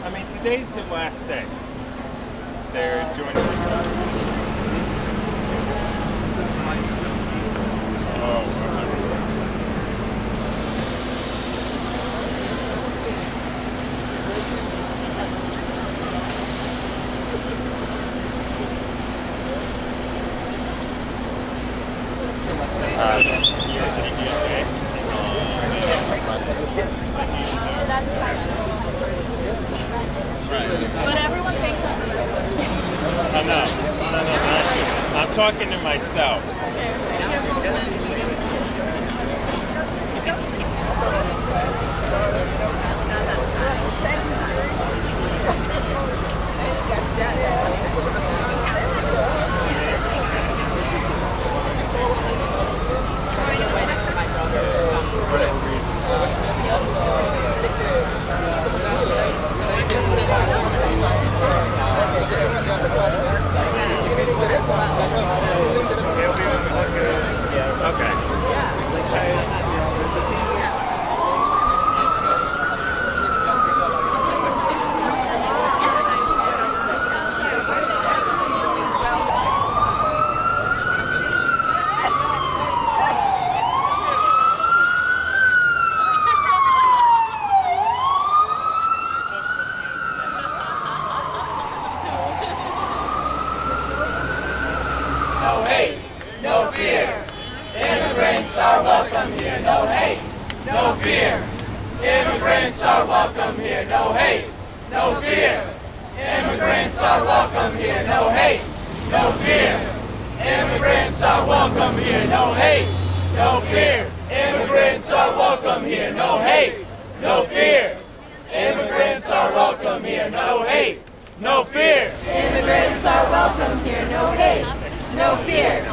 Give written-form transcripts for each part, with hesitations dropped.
I mean, today's the last day. They're doing it. But everyone thinks I know. No, I'm talking to myself. No hate, no fear. Immigrants are welcome here. No hate, no fear. Immigrants are welcome here. No hate, no fear. Immigrants are welcome here. No hate, no fear. Immigrants are welcome here. No hate, no fear. Immigrants are welcome here. No hate, no fear. Immigrants are welcome here. No hate, no fear. Immigrants are welcome here. No hate, no fear.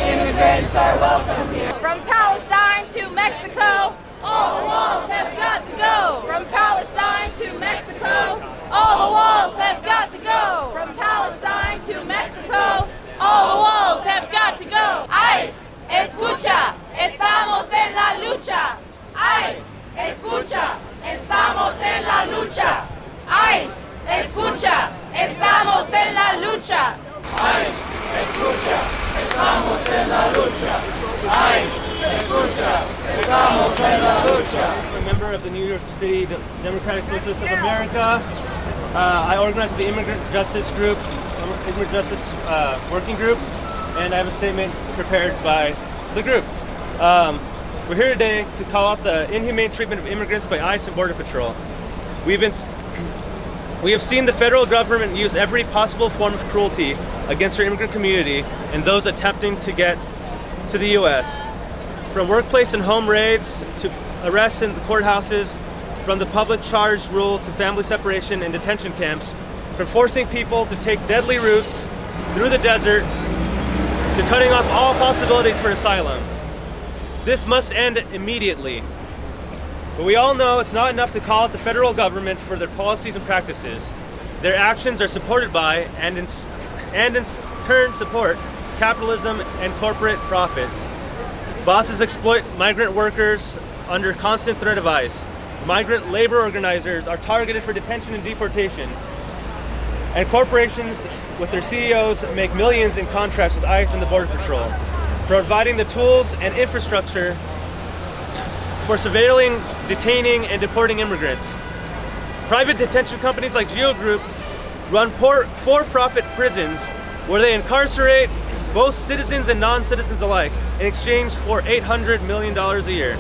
Immigrants are welcome here. from Palestine to Mexico, All the walls have got to go. from Palestine to Mexico, All the walls have got to go. from Palestine to Mexico. All the walls have got to go. ICE, escucha, estamos en la lucha. ICE, escucha, estamos en la lucha. ICE, escucha, estamos en la lucha. ICE, escucha, estamos en la lucha. ICE, escucha, estamos en la lucha. I'm a member of the New York City Democratic Socialists of America. I organize the Immigrant Justice Group, Immigrant Justice Working Group, and I have a statement prepared by the group. We're here today to call out the inhumane treatment of immigrants by ICE and Border Patrol. We have seen the federal government use every possible form of cruelty against our immigrant community and those attempting to get to the U.S. From workplace and home raids to arrests in the courthouses, from the public charge rule to family separation and detention camps, from forcing people to take deadly routes through the desert to cutting off all possibilities for asylum. This must end immediately. But we all know it's not enough to call out the federal government for their policies and practices. Their actions are supported by and in turn support capitalism and corporate profits. Bosses exploit migrant workers under constant threat of ICE. Migrant labor organizers are targeted for detention and deportation. And corporations with their CEOs make millions in contracts with ICE and the Border Patrol, providing the tools and infrastructure for surveilling, detaining, and deporting immigrants. Private detention companies like Geo Group run for-profit prisons where they incarcerate both citizens and non-citizens alike in exchange for $800 million a year.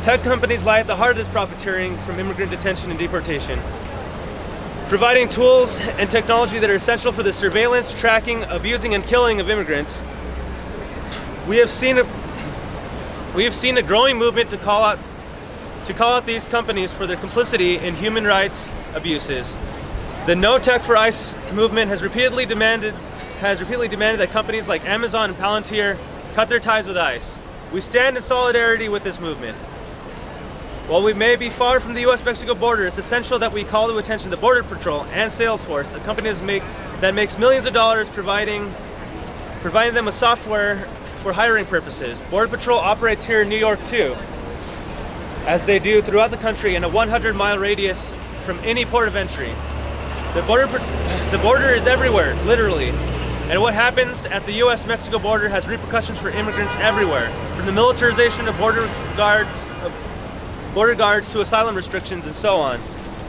Tech companies lie at the heart of this profiteering from immigrant detention and deportation, providing tools and technology that are essential for the surveillance, tracking, abusing, and killing of immigrants. We have seen a growing movement to call out these companies for their complicity in human rights abuses. The No Tech for ICE movement has repeatedly demanded that companies like Amazon and Palantir cut their ties with ICE. We stand in solidarity with this movement. While we may be far from the U.S.-Mexico border, it's essential that we call to attention the Border Patrol and Salesforce, companies that makes millions of dollars providing them with software for hiring purposes. Border Patrol operates here in New York too, as they do throughout the country in a 100-mile radius from any port of entry. The border is everywhere, literally. And what happens at the U.S.-Mexico border has repercussions for immigrants everywhere, from the militarization of border guards to asylum restrictions and so on.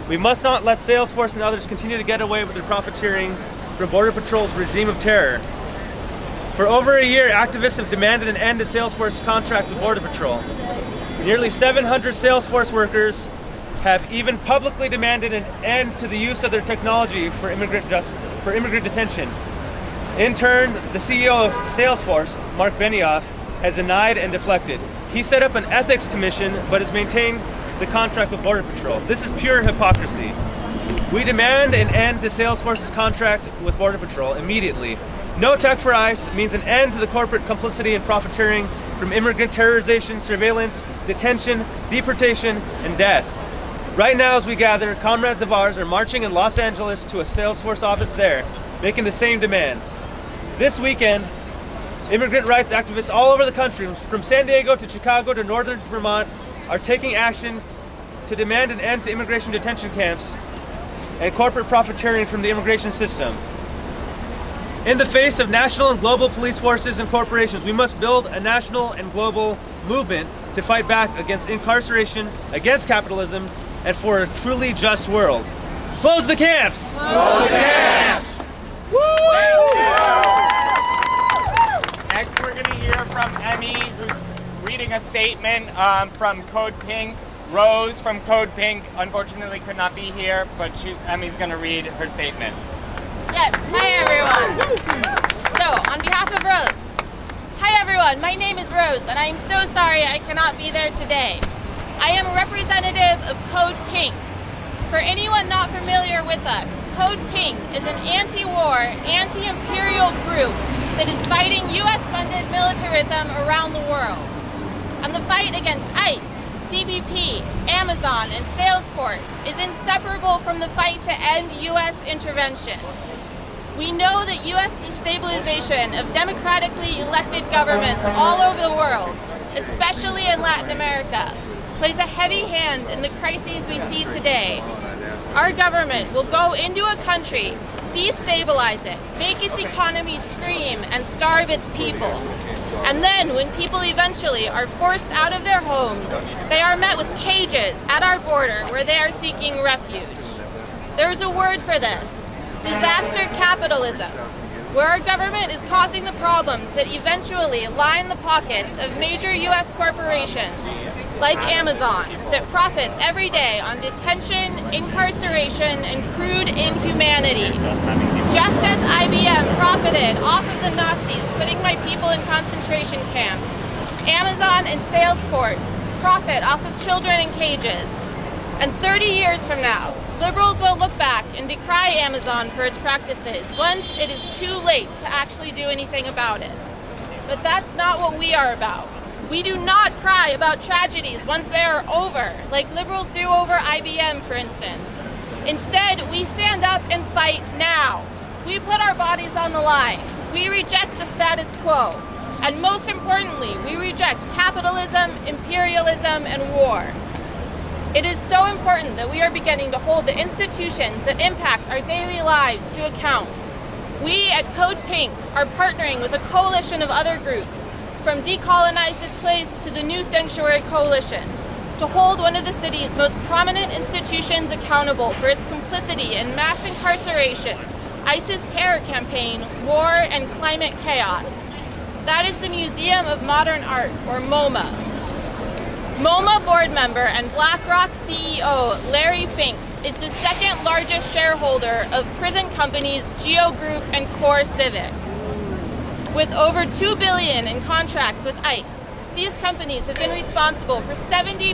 We must not let Salesforce and others continue to get away with their profiteering from Border Patrol's regime of terror. For over a year, activists have demanded an end to Salesforce's contract with Border Patrol. Nearly 700 Salesforce workers have even publicly demanded an end to the use of their technology for immigrant detention. In turn, the CEO of Salesforce, Mark Benioff, has denied and deflected. He set up an ethics commission, but has maintained the contract with Border Patrol. This is pure hypocrisy. We demand an end to Salesforce's contract with Border Patrol immediately. No tech for ICE means an end to the corporate complicity and profiteering from immigrant terrorization, surveillance, detention, deportation, and death. Right now, as we gather, comrades of ours are marching in Los Angeles to a Salesforce office there, making the same demands. This weekend, immigrant rights activists all over the country, from San Diego to Chicago to northern Vermont, are taking action to demand an end to immigration detention camps and corporate profiteering from the immigration system. In the face of national and global police forces and corporations, we must build a national and global movement to fight back against incarceration, against capitalism, and for a truly just world. Close the camps! Close the camps! Next, we're going to hear from Emmy, who's reading a statement from Code Pink. Rose from Code Pink unfortunately could not be here, but Emmy's going to read her statement. Yes, hi everyone. So, on behalf of Rose, hi everyone, my name is Rose, and I am so sorry I cannot be there today. I am a representative of Code Pink. For anyone not familiar with us, Code Pink is an anti-war, anti-imperial group that is fighting U.S.-funded militarism around the world. And the fight against ICE, CBP, Amazon, and Salesforce is inseparable from the fight to end U.S. intervention. We know that U.S. destabilization of democratically elected governments all over the world, especially in Latin America, plays a heavy hand in the crises we see today. Our government will go into a country, destabilize it, make its economy scream, and starve its people. And then, when people eventually are forced out of their homes, they are met with cages at our border where they are seeking refuge. There's a word for this: disaster capitalism, where our government is causing the problems that eventually line the pockets of major U.S. corporations, like Amazon, that profits every day on detention, incarceration, and crude inhumanity. Just as IBM profited off of the Nazis putting my people in concentration camps, Amazon and Salesforce profit off of children in cages. And 30 years from now, liberals will look back and decry Amazon for its practices once it is too late to actually do anything about it. But that's not what we are about. We do not cry about tragedies once they are over, like liberals do over IBM, for instance. Instead, we stand up and fight now. We put our bodies on the line. We reject the status quo. And most importantly, we reject capitalism, imperialism, and war. It is so important that we are beginning to hold the institutions that impact our daily lives to account. We at Code Pink are partnering with a coalition of other groups, from Decolonize This Place to the New Sanctuary Coalition, to hold one of the city's most prominent institutions accountable for its complicity in mass incarceration, ICE's terror campaign, war, and climate chaos. That is the Museum of Modern Art, or MoMA. MoMA board member and BlackRock CEO Larry Fink is the second largest shareholder of prison companies Geo Group and Core Civic. With over $2 billion in contracts with ICE, these companies have been responsible for 70%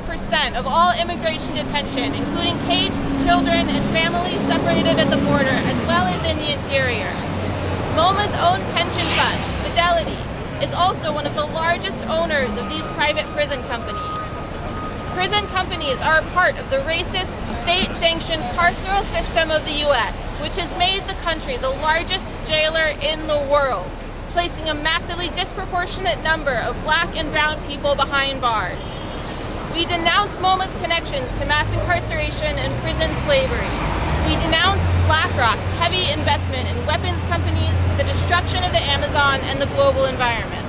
of all immigration detention, including caged children and families separated at the border, as well as in the interior. MoMA's own pension fund, Fidelity, is also one of the largest owners of these private prison companies. Prison companies are a part of the racist, state-sanctioned carceral system of the U.S., which has made the country the largest jailer in the world, placing a massively disproportionate number of black and brown people behind bars. We denounce MoMA's connections to mass incarceration and prison slavery. We denounce BlackRock's heavy investment in weapons companies, the destruction of the Amazon, and the global environment.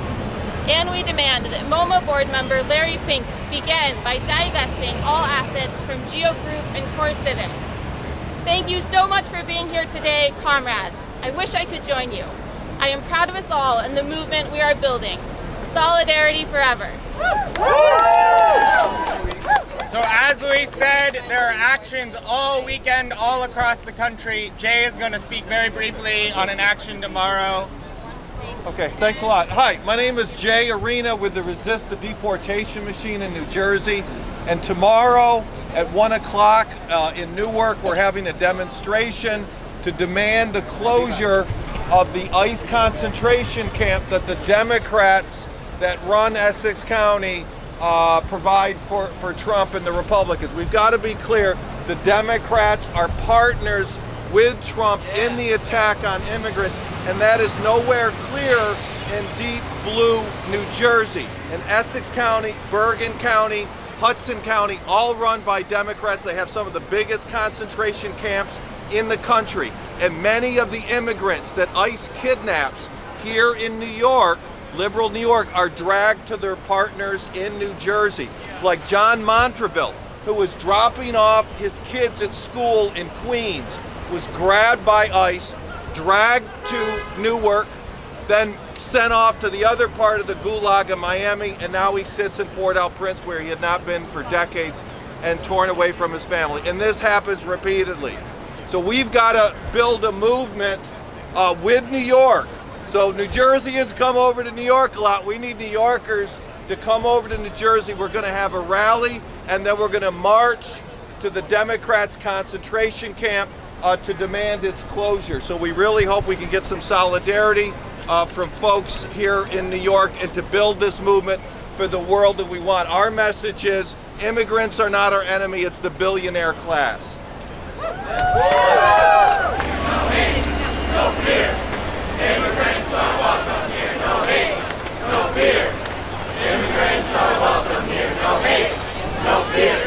And we demand that MoMA board member Larry Fink begin by divesting all assets from Geo Group and CoreCivic. Thank you so much for being here today, comrades. I wish I could join you. I am proud of us all and the movement we are building. Solidarity forever. So as Luis said, there are actions all weekend, all across the country. Jay is going to speak very briefly on an action tomorrow. Okay, thanks a lot. Hi, my name is Jay Arena with the Resist the Deportation Machine in New Jersey. And tomorrow at 1 o'clock in Newark, we're having a demonstration to demand the closure of the ICE concentration camp that the Democrats that run Essex County provide for Trump and the Republicans. We've got to be clear, the Democrats are partners with Trump in the attack on immigrants, and that is nowhere clear in deep blue New Jersey. In Essex County, Bergen County, Hudson County, all run by Democrats. They have some of the biggest concentration camps in the country. And many of the immigrants that ICE kidnaps here in New York, liberal New York, are dragged to their partners in New Jersey. Like John Montreville, who was dropping off his kids at school in Queens, was grabbed by ICE, dragged to Newark, then sent off to the other part of the gulag in Miami, and now he sits in Port-au-Prince where he had not been for decades and torn away from his family. And this happens repeatedly. So we've got to build a movement with New York. So New Jerseyans come over to New York a lot. We need New Yorkers to come over to New Jersey. We're going to have a rally, and then we're going to march to the Democrats' concentration camp to demand its closure. So we really hope we can get some solidarity from folks here in New York and to build this movement for the world that we want. Our message is immigrants are not our enemy, it's the billionaire class. No hate, no fear. Immigrants are welcome here. No hate, no fear. Immigrants are welcome here. No hate, no fear.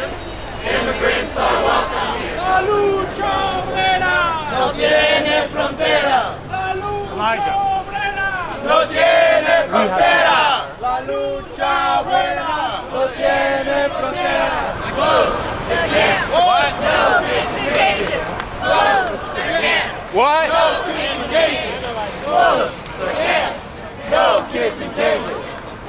Immigrants are welcome here. La lucha obrera no tiene frontera. La lucha obrera no tiene frontera. La lucha obrera no tiene frontera. Close the camps. What? No kids and cages. Close the camps. What? No kids and cages. Close the camps. No kids in cages.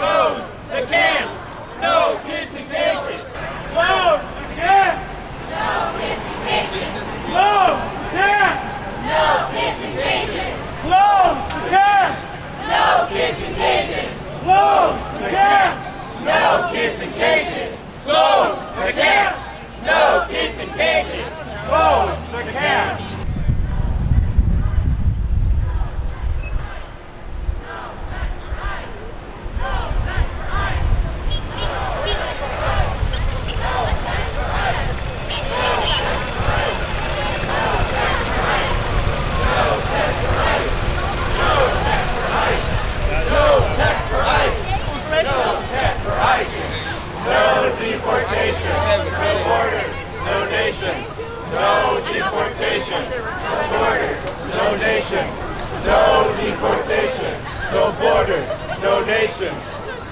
Close the camps. No kids in cages. Close the camps. No kids in cages. Close the camps. No kids in cages. Close the camps. No kids in cages. Close the camps. No kids in cages. Close the camps. No kids in cages. Close the camps.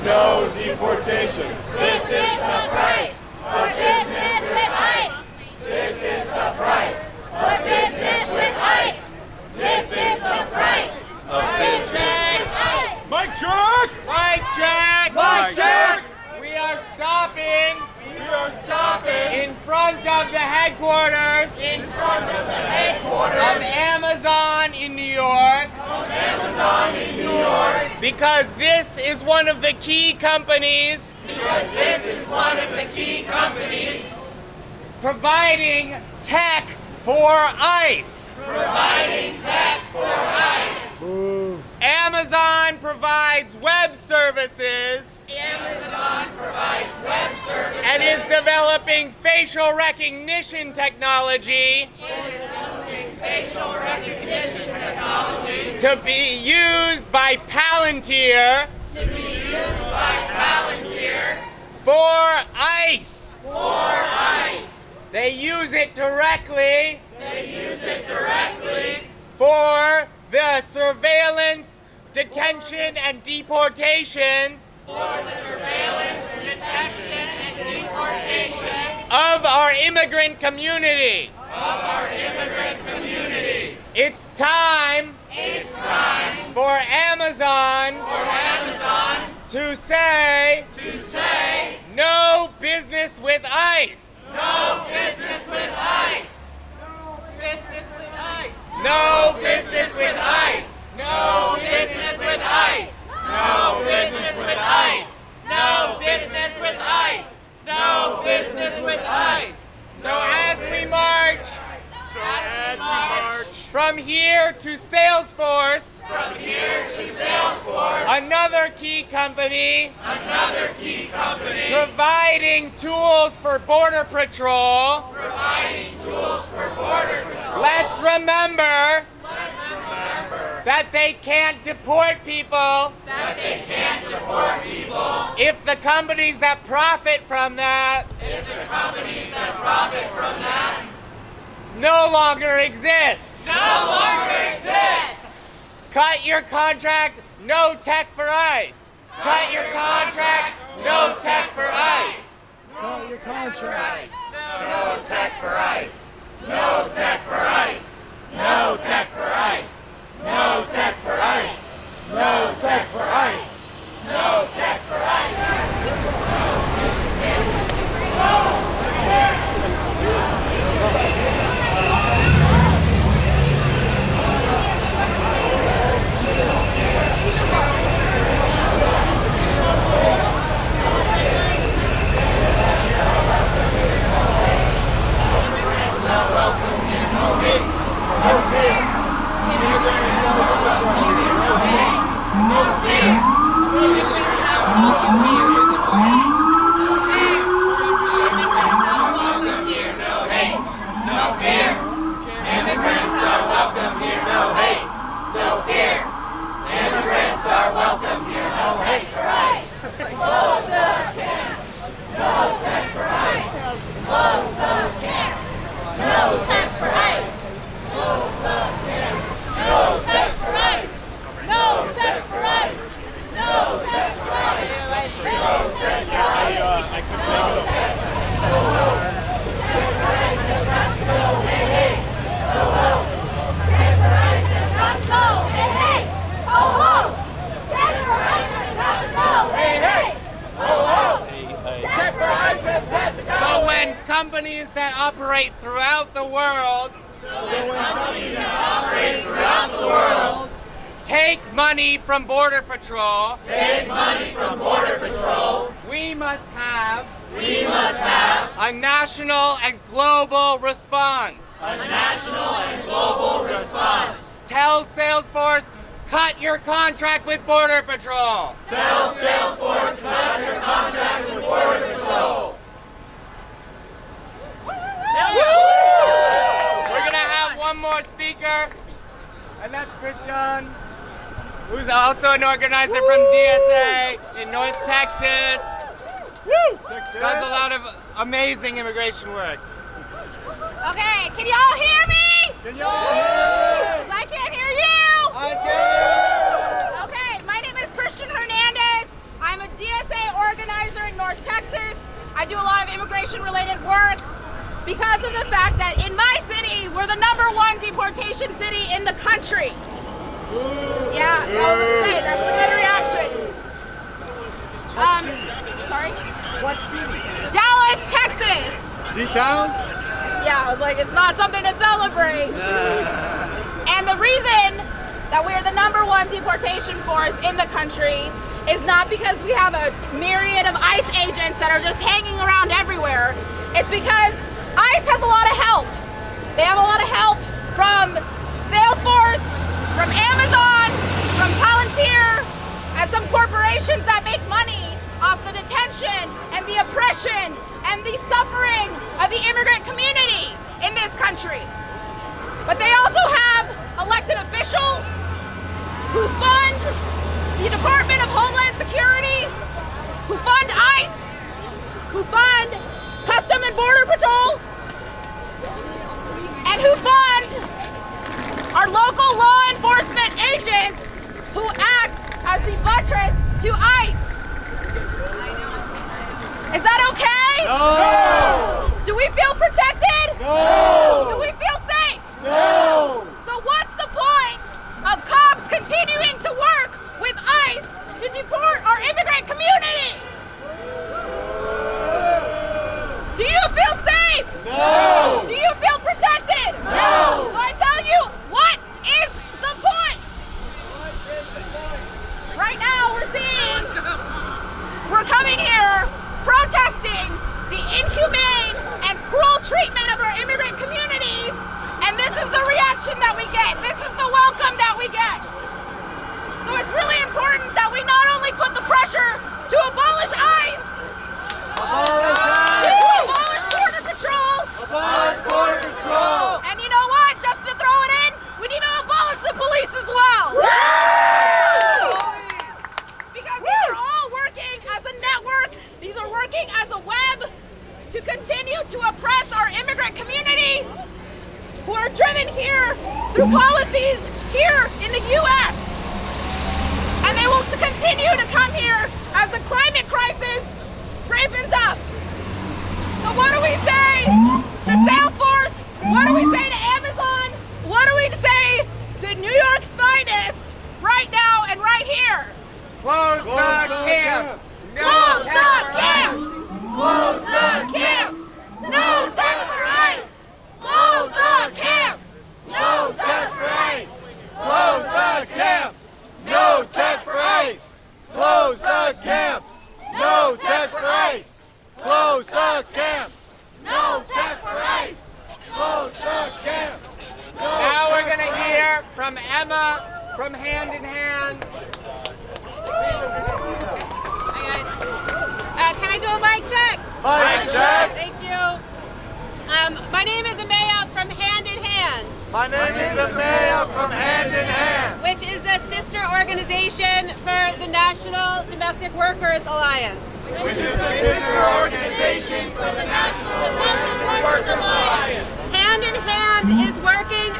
No deportations. This is the price for business with ICE. This is the price for business with ICE. This is the price for business with ICE. Mic check! Mic check! Mic check! We are stopping. We are stopping In front of the headquarters. in front of the headquarters Of Amazon in New York. of Amazon in New York. Because this is one of the key companies Because this is one of the key companies providing tech for ICE. providing tech for ICE. Amazon provides web services Amazon provides web services and is developing facial recognition technology facial recognition technology to be used by Palantir for ICE. They use it directly for the surveillance, detention, and deportation of our immigrant community. It's time for Amazon to say no business with ICE. No business with ICE. No business with ICE. No business with ICE. No business with ICE. No business with ICE. No business with ICE. No business with ICE. So as we march from here to Salesforce, another key company providing tools for Border Patrol. Let's remember that they can't deport people. If the companies that profit from that no longer exist. Cut your contract, no tech for ICE. Cut your contract, no tech for ICE. Cut your contract. No tech for ICE. No tech for ICE. No tech for ICE. No tech for ICE. No tech for ICE. No tech for ICE. So when companies that operate throughout the world take money from Border Patrol, we must have a national and global response. Tell Salesforce, cut your contract with Border Patrol. We're gonna have one more speaker, and that's Christian, who's also an organizer from DSA in North Texas. Does a lot of amazing immigration work. Okay, can y'all hear me? I can't hear you. Okay, my name is Christian Hernandez. I'm a DSA organizer in North Texas. I do a lot of immigration-related work because of the fact that in my city, we're the #1 deportation city in the country. Yeah, I was gonna say, that's a good reaction. Sorry? What city? Dallas, Texas. D-Town? Yeah, I was like, it's not something to celebrate. And the reason that we are the #1 deportation force in the country is not because we have a myriad of ICE agents that are just hanging around everywhere. It's because ICE has a lot of help. They have a lot of help from Salesforce, from Amazon, from Palantir, and some corporations that make money off the detention and the oppression and the suffering of the immigrant community in this country. But they also have elected officials who fund the Department of Homeland Security, who fund ICE, who fund Custom and Border Patrol, and who fund our local law enforcement agents who act as the buttress to ICE. Is that okay? No! Do we feel protected? No! Do we feel safe? No! So what's the point of cops continuing to work with ICE to deport our immigrant community? Do you feel safe? No! Do you feel protected? No! So I tell you, what is the point? Right now we're coming here protesting the inhumane and cruel treatment of our immigrant communities, and this is the reaction that we get. This is the welcome that we get. So it's really important that we not only put the pressure to abolish ICE, Abolish to ICE! abolish Border Patrol, Abolish Border Patrol! and you know what? Just to throw it in, we need to abolish the police as well. Because these are all working as a network, these are working as a web to continue to oppress our immigrant community who are driven here through policies here in the U.S. And they will continue to come here as the climate crisis rapens up. So what do we say to Salesforce? What do we say to Amazon? What do we say to New York's finest right now and right here? Close the camps! Close the camps! Close the camps! No tech for ICE! Close the camps! No tech for ICE! Close the camps! No tech for ICE! Close the camps! No tech for ICE! Close the camps! No tech for ICE! Close the camps! Now we're going to hear from Emma from Hand in Hand. Can I do a mic check? Mic check! Thank you. My name is Amaya from Hand in Hand, My name is Amaya from Hand in Hand, which is the sister organization for the National Domestic Workers Alliance. which is the sister organization for the National Domestic Workers Alliance. Hand in Hand is working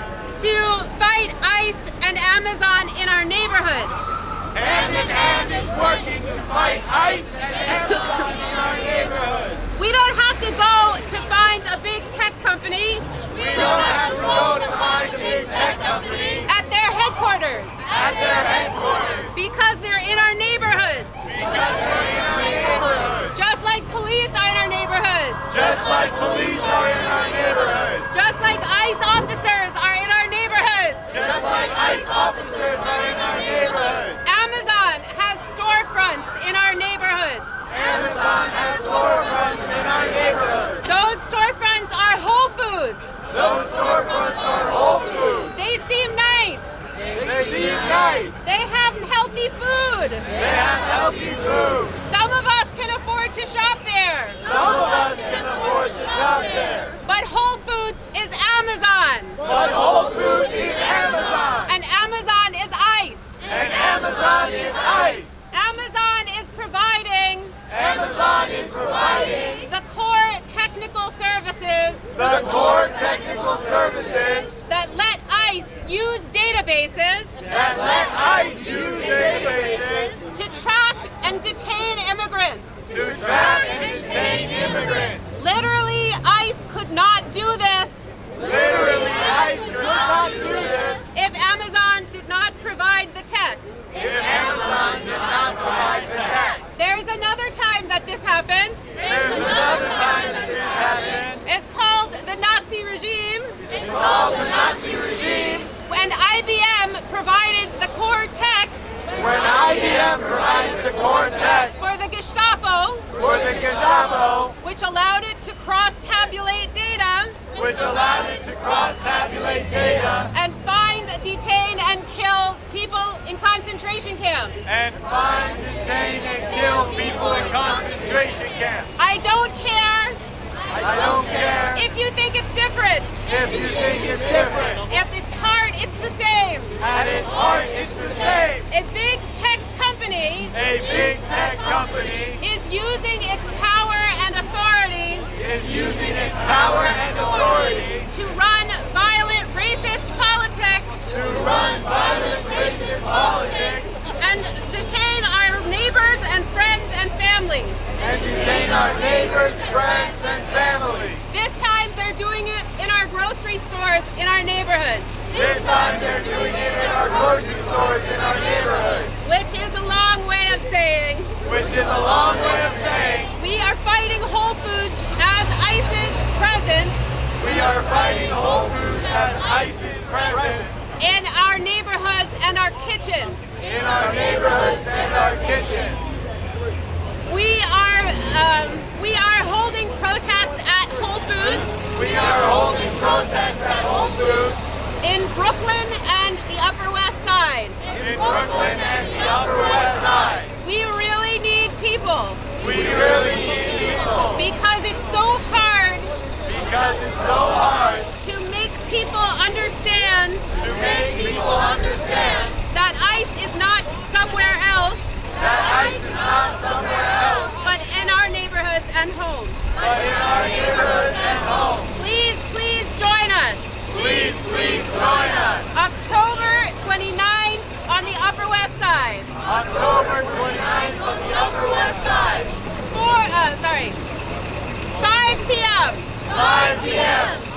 to fight ICE and Amazon in our neighborhoods. Hand in Hand is working to fight ICE and Amazon in our neighborhoods. We don't have to go to find a big tech company We don't have to go to find a big tech company at their headquarters at their headquarters because they're in our neighborhoods. because we're in our neighborhoods. Just like police are in our neighborhoods. Just like police are in our neighborhoods. Just like ICE officers are in our neighborhoods. Just like ICE officers are in our neighborhoods. Amazon has storefronts in our neighborhoods. Amazon has storefronts in our neighborhoods. Those storefronts are Whole Foods. Those storefronts are Whole Foods. They seem nice. They seem nice. They have healthy food. They have healthy food. Some of us can afford to shop there. Some of us can afford to shop there. But Whole Foods is Amazon. But Whole Foods is Amazon. And Amazon is ICE. And Amazon is ICE. Amazon is providing Amazon is providing the core technical services the core technical services that let ICE use databases that let ICE use databases to track and detain immigrants. to trap and detain immigrants. Literally, ICE could not do this Literally, ICE could not do this if Amazon did not provide the tech. if Amazon did not provide the tech. There's another time that this happened. There's another time that this happened. It's called the Nazi regime, It's called the Nazi regime, when IBM provided the core tech when IBM provided the core tech for the Gestapo, for the Gestapo, which allowed it to cross-tabulate data which allowed it to cross-tabulate data and find, detain, and kill people in concentration camps. and find, detain, and kill people in concentration camps. I don't care I don't care if you think it's different. if you think it's different. If power and authority to run violent racist politics to run violent racist politics and detain our neighbors and friends and family. and detain our neighbors, friends, and family. This time they're doing it in our grocery stores in our neighborhoods, This time they're doing it in our grocery stores in our neighborhoods, which is a long way of saying which is a long way of saying we are fighting Whole Foods as ICE's presence we are fighting Whole Foods as ICE's presence in our neighborhoods and our kitchens. in our neighborhoods and our kitchens. We are holding protests at Whole Foods We are holding protests at Whole Foods in Brooklyn and the Upper West Side. in Brooklyn and the Upper West Side. We really need people We really need people because it's so hard because it's so hard to make people understand to make people understand that ICE is not somewhere else, that ICE is not somewhere else, but in our neighborhoods and homes. but in our neighborhoods and homes. Please join us. Please join us. October 29th on the Upper West Side. October 29th on the Upper West Side. 5 p.m. 5 p.m.